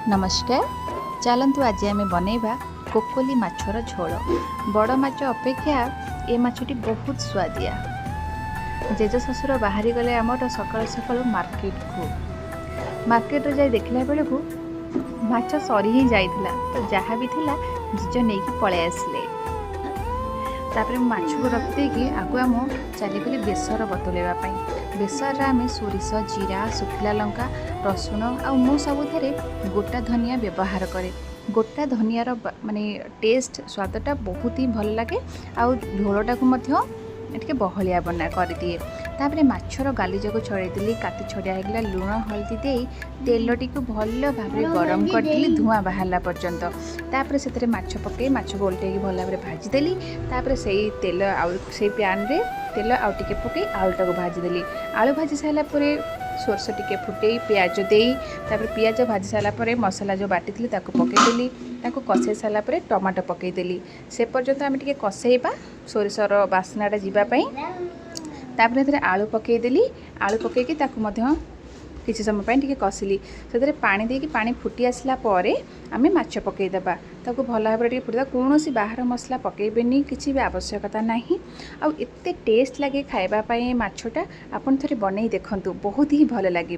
नमस्कार। चलतु आज आम बनैबा कोकोली माछर झोल। बड़ माछ अपेक्षा ए माछटी बहुत स्वादिया। जेज शशुर बाहरी गले आमर सकाल सकाल मार्केट जाई देखला बेलू माछ सरी ही जाइथिला, तो जहाँ भी थिला जीज नहीं पलै आसले। तापर माछ को रखिदेकी आगुआ मु चलीगली बेसर बतुलेवाई। बेसर आम सोरिष, जीरा, शुखिला लंका, रसुण आ मु सबुथे गोटा धनिया व्यवहार करे। गोटा धनियार माने टेस्ट स्वादटा बहुत ही भल लगे। आ झोलटा को टे बहलिया बना कर दिए। तापर माछर गाली जक छड़ेदी, काटी छड़िया होगा, लुण हल्दी दे तेल टी भल भाव गरम करी धुआं बाहरला पर्यंत। तापर से माछ पकई माछ को उल्टे भल भाव भाजीदेली। तापर से तेल से पैन रे तेल आउ टे पकई आलूटा को भाजीदेली। आलू भाजी सारापर सोरष टिके फुटे पियाज दे, तापर पियाज भाजी सारापर मसला जो बाटी थी पकईदेली। ताको कषे सारापर टमाटो पकईदेली। से पर्यंत आम टे कषेबा सोरिषर बास्नाटा जीवाई। तापर एथरे आलू पकईदेली। आलू पकईकी किसी समय टे कषिली। से पानी देकी पानी फुटी आसला परे आमे माछ पकईदेबा। ताको भल भाव फुटा। कौन बाहर मसला पकईबेनी, किसी भी आवश्यकता नहीं। आउ एते टेस्ट लगे खाइबा पई माछटा। आपन थरे बनै देखंतु, बहुत ही भल लगे।